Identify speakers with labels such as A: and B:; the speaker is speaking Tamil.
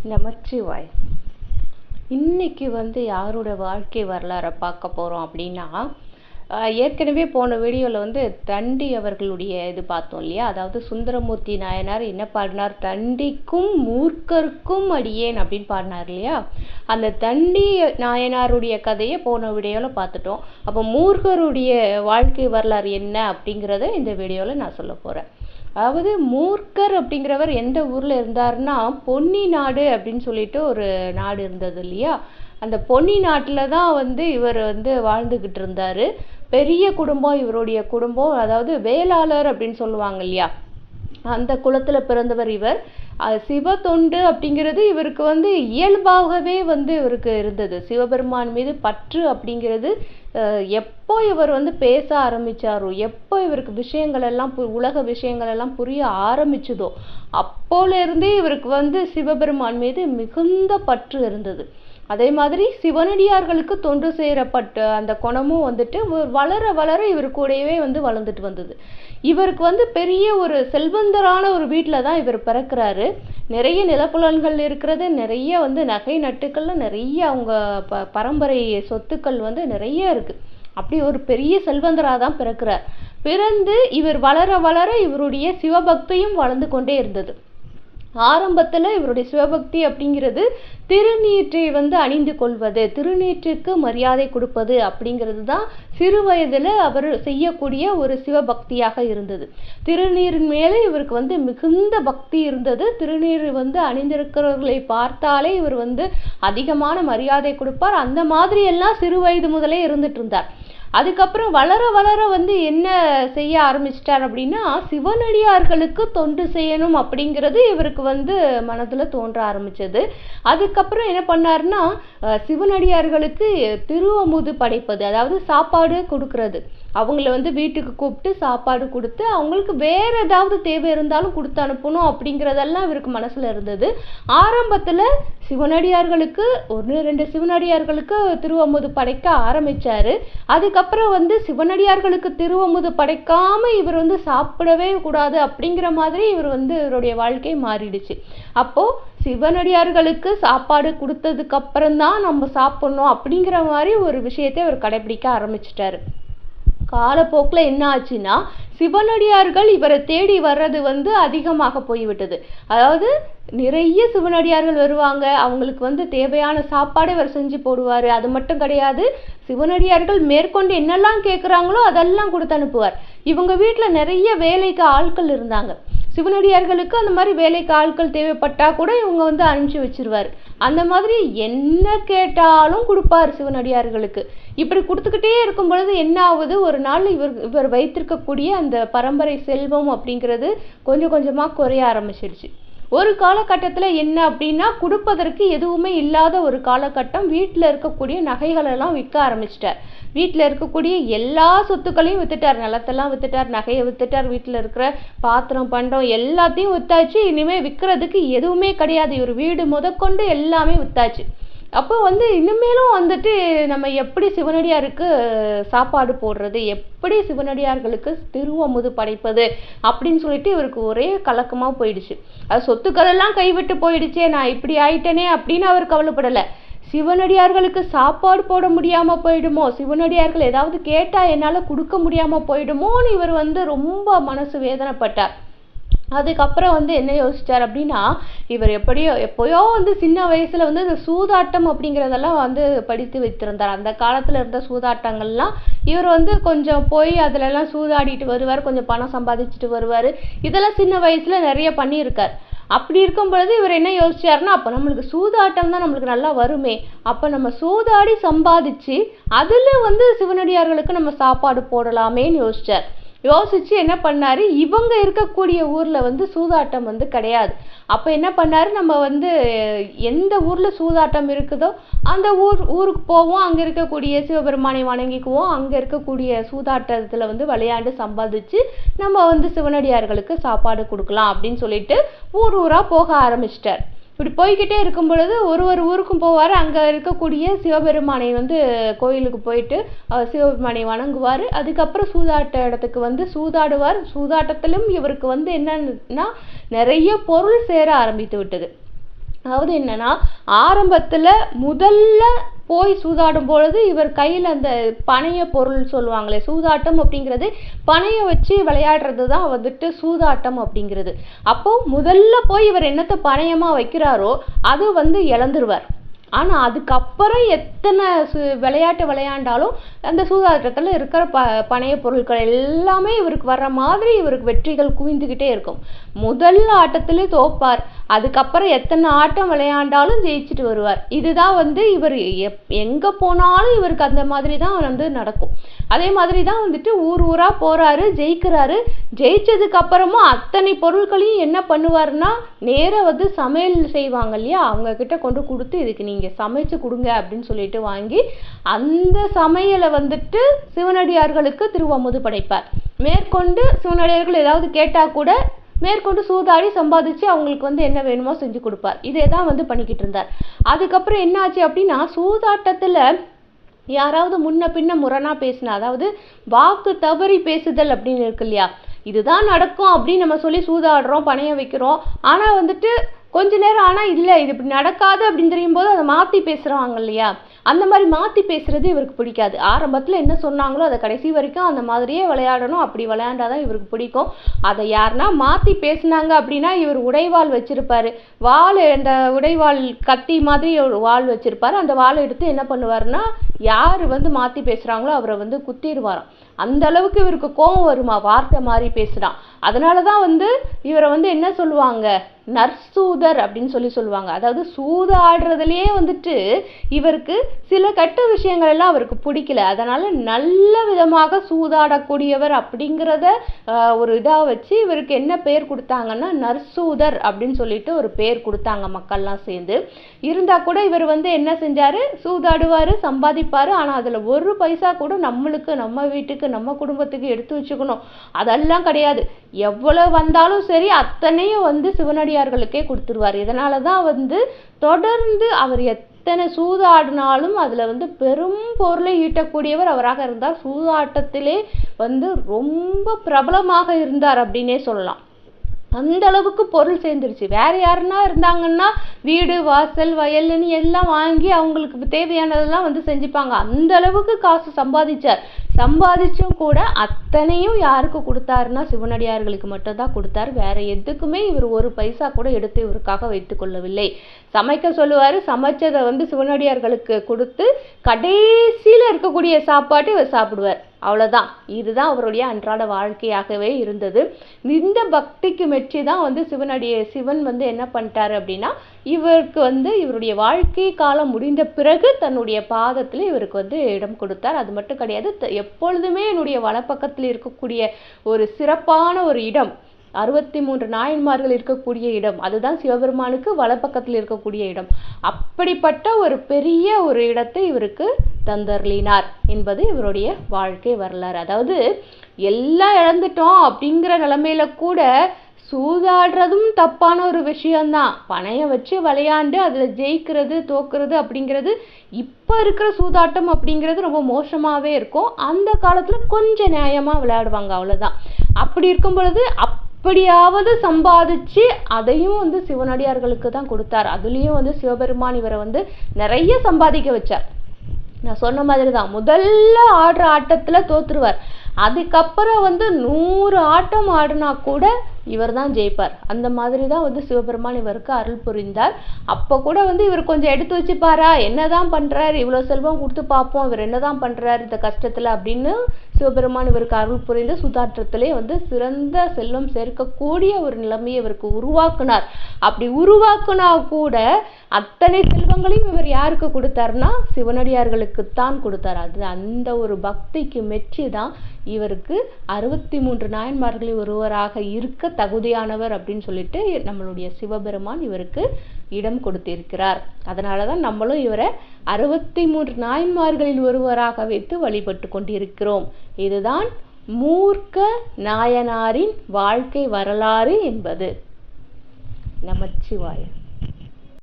A: நமச்சிவாய். இன்னைக்கு யாரோட வாழ்க்கை வரலாறை பார்க்க போகிறோம் அப்படின்னா, ஏற்கனவே போன வீடியோவில் தண்டி அவர்களுடைய இது பார்த்தோம் இல்லையா? அதாவது சுந்தரமூர்த்தி நாயனார் என்ன பாடினார்? தண்டிக்கும் மூர்க்கருக்கும் அடியேன் அப்படின்னு பாடினார் இல்லையா? அந்த தண்டி நாயனாருடைய கதையை போன வீடியோவில் பார்த்துட்டோம். அப்போ மூர்க்கருடைய வாழ்க்கை வரலாறு என்ன அப்படிங்கிறத இந்த வீடியோவில் நான் சொல்ல போகிறேன். அதாவது மூர்க்கர் அப்படிங்கிறவர் எந்த ஊரில் இருந்தார்னா, பொன்னி நாடு அப்படின்னு சொல்லிட்டு ஒரு நாடு இருந்தது இல்லையா? அந்த பொன்னி நாட்டில் தான் இவர் வாழ்ந்துக்கிட்டு இருந்தார். பெரிய குடும்பம் இவருடைய குடும்பம். அதாவது வேளாளர் அப்படின்னு சொல்லுவாங்க இல்லையா? அந்த குலத்தில் பிறந்தவர் இவர். சிவ தொண்டு அப்படிங்கிறது இவருக்கு இயல்பாகவே இவருக்கு இருந்தது. சிவபெருமான் மீது பற்று அப்படிங்கிறது எப்போ இவர் பேச ஆரம்பிச்சாரோ, எப்போ இவருக்கு விஷயங்கள் எல்லாம் உலக விஷயங்கள் எல்லாம் புரிய ஆரம்பிச்சதோ, அப்போலேருந்தே இவருக்கு சிவபெருமான் மீது மிகுந்த பற்று இருந்தது. அதே மாதிரி சிவனடியார்களுக்கு தொண்டு சேரப்பட்ட அந்த குணமும் வளர வளர இவர் கூடவே வளர்ந்துட்டு வந்தது. இவருக்கு பெரிய ஒரு செல்வந்தரான ஒரு வீட்டில் தான் இவர் பிறக்கிறாரு. நிறைய நிலப்புலன்கள் இருக்கிறது, நிறைய நகை நட்டுக்கள்ல நிறைய அவங்க பரம்பரை சொத்துக்கள் நிறைய இருக்கு. அப்படி ஒரு பெரிய செல்வந்தராக தான் பிறக்கிறார். பிறந்து இவர் வளர வளர இவருடைய சிவபக்தியும் வளர்ந்து கொண்டே இருந்தது. ஆரம்பத்தில் இவருடைய சிவபக்தி அப்படிங்கிறது திருநீற்றை அணிந்து கொள்வது, திருநீற்றுக்கு மரியாதை கொடுப்பது அப்படிங்கிறது தான் சிறு வயதில் அவர் செய்யக்கூடிய ஒரு சிவபக்தியாக இருந்தது. திருநீரின் மேலே இவருக்கு மிகுந்த பக்தி இருந்தது. திருநீர் அணிந்திருக்கிறவர்களை பார்த்தாலே இவர் அதிகமான மரியாதை கொடுப்பார். அந்த மாதிரி எல்லாம் சிறு வயது முதலே இருந்துட்டு இருந்தார். அதுக்கப்புறம் வளர வளர என்ன செய்ய ஆரம்பிச்சிட்டார் அப்படின்னா, சிவனடியார்களுக்கு தொண்டு செய்யணும் அப்படிங்கிறது இவருக்கு மனதில் தோன்ற ஆரம்பிச்சது. அதுக்கப்புறம் என்ன பண்ணாருன்னா, சிவனடியார்களுக்கு திருவமுது படைப்பது, அதாவது சாப்பாடு கொடுக்கறது, அவங்கள வீட்டுக்கு கூப்பிட்டு சாப்பாடு கொடுத்து அவங்களுக்கு வேற ஏதாவது தேவை இருந்தாலும் கொடுத்து அனுப்பணும் அப்படிங்கிறதெல்லாம் இவருக்கு மனசுல இருந்தது. ஆரம்பத்துல சிவனடியார்களுக்கு 1-2 சிவனடியார்களுக்கு திருவமுது படைக்க ஆரம்பிச்சாரு. அதுக்கப்புறம் சிவனடியார்களுக்கு திருவமுது படைக்காம இவர் சாப்பிடவே கூடாது அப்படிங்கிற மாதிரி இவர் இவருடைய வாழ்க்கை மாறிடுச்சு. அப்போ சிவனடியார்களுக்கு சாப்பாடு கொடுத்ததுக்கு அப்புறம் தான் நம்ம சாப்பிடணும் அப்படிங்கிற மாதிரி ஒரு விஷயத்தை அவர் கடைபிடிக்க ஆரம்பிச்சிட்டாரு. காலப்போக்கில் என்ன ஆச்சுன்னா, சிவனடியார்கள் இவரை தேடி வர்றது அதிகமாக போய்விட்டது. அதாவது நிறைய சிவனடியார்கள் வருவாங்க, அவங்களுக்கு தேவையான சாப்பாடு இவர் செஞ்சு போடுவார். அது மட்டும் கிடையாது, சிவனடியார்கள் மேற்கொண்டு என்னெல்லாம் கேட்குறாங்களோ அதெல்லாம் கொடுத்து அனுப்புவார். இவங்க வீட்டில் நிறைய வேலைக்கு ஆட்கள் இருந்தாங்க. சிவனடியார்களுக்கு அந்த மாதிரி வேலைக்கு ஆட்கள் தேவைப்பட்டா கூட இவங்க அனுப்பிச்சு வச்சிருவார். அந்த மாதிரி என்ன கேட்டாலும் கொடுப்பார் சிவனடியார்களுக்கு. இப்படி கொடுத்துக்கிட்டே இருக்கும் பொழுது என்ன ஆகுது, ஒரு நாள் இவர் வைத்திருக்கக்கூடிய அந்த பரம்பரை செல்வம் அப்படிங்கிறது கொஞ்சம் கொஞ்சமாக குறைய ஆரம்பிச்சிடுச்சு. ஒரு காலகட்டத்தில் என்ன அப்படின்னா, கொடுப்பதற்கு எதுவுமே இல்லாத ஒரு காலகட்டம். வீட்டில் இருக்கக்கூடிய நகைகளெல்லாம் விற்க ஆரம்பிச்சிட்டார். வீட்டில் இருக்கக்கூடிய எல்லா சொத்துக்களையும் வித்துட்டார். நிலத்தெல்லாம் வித்துட்டார், நகையை வித்துட்டார், வீட்டில் இருக்கிற பாத்திரம் பண்டம் எல்லாத்தையும் வித்தாச்சு. இனிமேல் விற்கிறதுக்கு எதுவுமே கிடையாது. இவர் வீடு முதற்கொண்டு எல்லாமே வித்தாச்சு. அப்போ இனிமேலும் நம்ம எப்படி சிவனடியாருக்கு சாப்பாடு போடுறது, எப்படி சிவனடியார்களுக்கு திருவமுது படைப்பது அப்படின்னு சொல்லிட்டு இவருக்கு ஒரே கலக்கமாக போயிடுச்சு. அது சொத்துக்கள் எல்லாம் கைவிட்டு போயிடுச்சே, நான் இப்படி ஆயிட்டனே அப்படின்னு அவர் கவலைப்படலை. சிவனடியார்களுக்கு சாப்பாடு போட முடியாம போயிடுமோ, சிவனடியார்கள் ஏதாவது கேட்டா என்னால கொடுக்க முடியாம போயிடுமோன்னு இவர் ரொம்ப மனசு வேதனைப்பட்டார். அதுக்கப்புறம் என்ன யோசிச்சார் அப்படின்னா, இவர் எப்போயோ சின்ன வயசுல இந்த சூதாட்டம் அப்படிங்கிறதெல்லாம் படித்து வைத்திருந்தார். அந்த காலத்துல இருந்த சூதாட்டங்கள்லாம் இவர் கொஞ்சம் போய் அதுலலாம் சூதாடிட்டு வருவார், கொஞ்சம் பணம் சம்பாதிச்சுட்டு வருவார். இதெல்லாம் சின்ன வயசுல நிறைய பண்ணியிருக்கார். அப்படி இருக்கும் பொழுது இவர் என்ன யோசிச்சாருன்னா, அப்போ நம்மளுக்கு சூதாட்டம் தான் நம்மளுக்கு நல்லா வருமே, அப்போ நம்ம சூதாடி சம்பாதிச்சு அதில் சிவனடியார்களுக்கு நம்ம சாப்பாடு போடலாமேன்னு யோசிச்சு என்ன பண்ணாரு, இவங்க இருக்கக்கூடிய ஊர்ல சூதாட்டம் கிடையாது. அப்ப என்ன பண்ணாரு, நம்ம எந்த ஊர்ல சூதாட்டம் இருக்குதோ அந்த ஊருக்கு போவோம், அங்க இருக்கக்கூடிய சிவபெருமானை வணங்கிக்குவோம், அங்க இருக்கக்கூடிய சூதாட்டத்துல விளையாண்டு சம்பாதிச்சு நம்ம சிவனடியார்களுக்கு சாப்பாடு கொடுக்கலாம் அப்படின்னு சொல்லிட்டு ஊர் ஊரா போக ஆரம்பிச்சிட்டார். இப்படி போய்கிட்டே இருக்கும் பொழுது ஒரு ஊருக்கும் போவார். அங்கே இருக்கக்கூடிய சிவபெருமானை கோயிலுக்கு போயிட்டு சிவபெருமானை வணங்குவார். அதுக்கப்புறம் சூதாட்ட இடத்துக்கு சூதாடுவார். சூதாட்டத்திலும் இவருக்கு என்னன்னா நிறைய பொருள் சேர ஆரம்பித்து விட்டது. அதாவது என்னன்னா, ஆரம்பத்துல முதல்ல போய் சூதாடும் பொழுது இவர் கையில் அந்த பணைய பொருள் சொல்லுவாங்களே, சூதாட்டம் அப்படிங்கிறது பணைய வச்சு விளையாடுறது தான் வந்துட்டு சூதாட்டம் அப்படிங்கிறது. அப்போ முதல்ல போய் இவர் என்னத்தை பணயமா வைக்கிறாரோ அது வந்து இழந்துருவார். ஆனால் அதுக்கப்புறம் எத்தனை விளையாட்டு விளையாண்டாலும் அந்த சூதாட்டத்தில் இருக்கிற பணைய பொருட்கள் எல்லாமே இவருக்கு வர்ற மாதிரி இவருக்கு வெற்றிகள் குவிந்துக்கிட்டே இருக்கும். முதல் ஆட்டத்திலே தோப்பார், அதுக்கப்புறம் எத்தனை ஆட்டம் விளையாண்டாலும் ஜெயிச்சுட்டு வருவார். இதுதான் வந்து இவர் எங்கே போனாலும் இவருக்கு அந்த மாதிரி தான் வந்து நடக்கும். அதே மாதிரி தான் வந்துட்டு ஊர் ஊராக போகிறாரு, ஜெயிக்கிறாரு. ஜெயிச்சதுக்கு அப்புறமும் அத்தனை பொருட்களையும் என்ன பண்ணுவாருன்னா, நேராக வந்து சமையல் செய்வாங்க இல்லையா, அவங்க கிட்ட கொண்டு கொடுத்து இதுக்கு நீங்கள் சமைச்சு கொடுங்க அப்படின்னு சொல்லிட்டு வாங்கி அந்த சமையலை வந்துட்டு சிவனடியார்களுக்கு திருவமுது படைப்பார். மேற்கொண்டு சிவனடியார்கள் ஏதாவது கேட்டால் கூட மேற்கொண்டு சூதாடி சம்பாதிச்சு அவங்களுக்கு வந்து என்ன வேணுமோ செஞ்சு கொடுப்பார். இதே தான் வந்து பண்ணிக்கிட்டு இருந்தார். அதுக்கப்புறம் என்ன ஆச்சு அப்படின்னா, சூதாட்டத்தில் யாராவது முன்ன பின்ன முரணா பேசினா, அதாவது வாக்கு தவறி பேசுதல் அப்படின்னு இருக்கு இல்லையா, இதுதான் நடக்கும் அப்படின்னு நம்ம சொல்லி சூதாடுறோம், பணைய வைக்கிறோம். ஆனால் வந்துட்டு கொஞ்ச நேரம் ஆனால் இல்லை இது இப்படி நடக்காது அப்படின்னு தெரியும் போது அதை மாற்றி பேசுகிறாங்க இல்லையா, அந்த மாதிரி மாற்றி பேசுறது இவருக்கு பிடிக்காது. ஆரம்பத்தில் என்ன சொன்னாங்களோ அதை கடைசி வரைக்கும் அந்த மாதிரியே விளையாடணும், அப்படி விளையாண்டாதான் இவருக்கு பிடிக்கும். அதை யாருன்னா மாற்றி பேசினாங்க அப்படின்னா, இவர் உடைவாள் வச்சிருப்பாரு, வாள் அந்த உடைவாள் கத்தி மாதிரி ஒரு வாள் வச்சிருப்பாரு. அந்த வாளை எடுத்து என்ன பண்ணுவாருன்னா, யார் வந்து மாற்றி பேசுகிறாங்களோ அவரை வந்து குத்திடுவாராம். அந்த அளவுக்கு இவருக்கு கோபம் வருமா, வார்த்தை மாதிரி பேசுகிறான். அதனால தான் வந்து இவரை வந்து என்ன சொல்லுவாங்க, நற்சூதர் அப்படின்னு சொல்லுவாங்க. அதாவது சூதாடுறதுலேயே வந்துட்டு இவருக்கு சில கெட்ட விஷயங்கள் எல்லாம் அவருக்கு பிடிக்கல. அதனால நல்ல விதமாக சூதாடக்கூடியவர் அப்படிங்கிறத ஒரு இதாக வச்சு இவருக்கு என்ன பேர் கொடுத்தாங்கன்னா, நற்சூதர் அப்படின்னு சொல்லிட்டு ஒரு பேர் கொடுத்தாங்க மக்கள்லாம் சேர்ந்து. இருந்தால் கூட இவர் வந்து என்ன செஞ்சாரு, சூதாடுவார், சம்பாதிப்பார். ஆனால் அதில் ஒரு பைசா கூட நம்மளுக்கு, நம்ம வீட்டுக்கு, நம்ம குடும்பத்துக்கு எடுத்து வச்சுக்கணும் அதெல்லாம் கிடையாது. எவ்வளவு வந்தாலும் சரி அத்தனையும் வந்து சிவனடியார்களுக்கே கொடுத்துருவார். இதனால தான் வந்து தொடர்ந்து அவர் எத்தனை சூதாடினாலும் அதில் வந்து பெரும் பொருளை ஈட்டக்கூடியவர் அவராக இருந்தார். சூதாட்டத்திலே வந்து ரொம்ப பிரபலமாக இருந்தார் அப்படின்னே சொல்லலாம். அந்த அளவுக்கு பொருள் சேர்ந்துருச்சு. வேற யாருன்னா இருந்தாங்கன்னா வீடு வாசல் வயல்னு எல்லாம் வாங்கி அவங்களுக்கு தேவையானதெல்லாம் வந்து செஞ்சுப்பாங்க. அந்த அளவுக்கு காசு சம்பாதிச்சார். சம்பாதிச்சும் கூட அத்தனையும் யாருக்கு கொடுத்தாருன்னா சிவனடியார்களுக்கு மட்டும்தான் கொடுத்தாரு. வேற எதுக்குமே இவர் ஒரு பைசா கூட எடுத்து இவருக்காக வைத்துக் கொள்ளவில்லை. சமைக்க சொல்லுவார், சமைச்சதை வந்து சிவனடியார்களுக்கு கொடுத்து கடைசியில் இருக்கக்கூடிய சாப்பாட்டை இவர் சாப்பிடுவார். அவ்வளோதான். இதுதான் அவருடைய அன்றாட வாழ்க்கையாகவே இருந்தது. இந்த பக்திக்கு மெச்சி தான் வந்து சிவன் வந்து என்ன பண்ணிட்டாரு அப்படின்னா, இவருக்கு வந்து இவருடைய வாழ்க்கை காலம் முடிந்த பிறகு தன்னுடைய பாதத்தில் இவருக்கு வந்து இடம் கொடுத்தார். அது மட்டும் கிடையாது, எப்பொழுதுமே என்னுடைய வலப்பக்கத்தில் இருக்கக்கூடிய ஒரு சிறப்பான ஒரு இடம், 63 நாயன்மார்கள் இருக்கக்கூடிய இடம், அதுதான் சிவபெருமானுக்கு வலப்பக்கத்தில் இருக்கக்கூடிய இடம். அப்படிப்பட்ட ஒரு பெரிய ஒரு இடத்தை இவருக்கு தந்தருளினார் என்பது இவருடைய வாழ்க்கை வரலாறு. அதாவது எல்லாம் இழந்துட்டோம் அப்படிங்கிற நிலைமையில கூட சூதாடுறதும் தப்பான ஒரு விஷயம்தான். பணைய வச்சு விளையாண்டு அதில் ஜெயிக்கிறது தோக்குறது அப்படிங்கிறது, இப்போ இருக்கிற சூதாட்டம் அப்படிங்கிறது ரொம்ப மோசமாகவே இருக்கும். அந்த காலத்தில் கொஞ்சம் நியாயமாக விளையாடுவாங்க, அவ்வளோதான். அப்படி இருக்கும் பொழுது அப்படியாவது சம்பாதிச்சு அதையும் வந்து சிவனடியார்களுக்கு தான் கொடுத்தார். அதுலேயும் வந்து சிவபெருமான் இவரை வந்து நிறைய சம்பாதிக்க வச்சார். நான் சொன்ன மாதிரி தான், முதல்ல ஆடுற ஆட்டத்தில் தோத்துருவார். அதுக்கப்புறம் வந்து 100 ஆட்டம் ஆடினா கூட இவர் தான் ஜெயிப்பார். அந்த மாதிரி தான் வந்து சிவபெருமான் இவருக்கு அருள் புரிந்தார். அப்போ கூட வந்து இவர் கொஞ்சம் எடுத்து வச்சுப்பாரா, என்னதான் பண்ணுறாரு, இவ்வளோ செல்வம் கொடுத்து பார்ப்போம் இவர் என்னதான் பண்ணுறாரு இந்த கஷ்டத்தில் அப்படின்னு சிவபெருமான் இவருக்கு அருள் புரிந்து சூதாட்டத்திலே வந்து சிறந்த செல்வம் சேர்க்கக்கூடிய ஒரு நிலைமையை இவருக்கு உருவாக்குனார். அப்படி உருவாக்குனா கூட அத்தனை செல்வங்களையும் இவர் யாருக்கு கொடுத்தாருன்னா சிவனடியார்களுக்குத்தான் கொடுத்தார். அது அந்த ஒரு பக்திக்கு மெச்சி தான் இவருக்கு 63 நாயன்மார்களில் ஒருவராக இருக்க தகுதியானவர் அப்படின்னு சொல்லிட்டு நம்மளுடைய சிவபெருமான் இவருக்கு இடம் கொடுத்திருக்கிறார். அதனால தான் நம்மளும் இவரை 63 நாயன்மார்களில் ஒருவராக வைத்து வழிபட்டு கொண்டிருக்கிறோம். இதுதான் மூர்க்க நாயனாரின் வாழ்க்கை வரலாறு என்பது. நமச்சிவாய.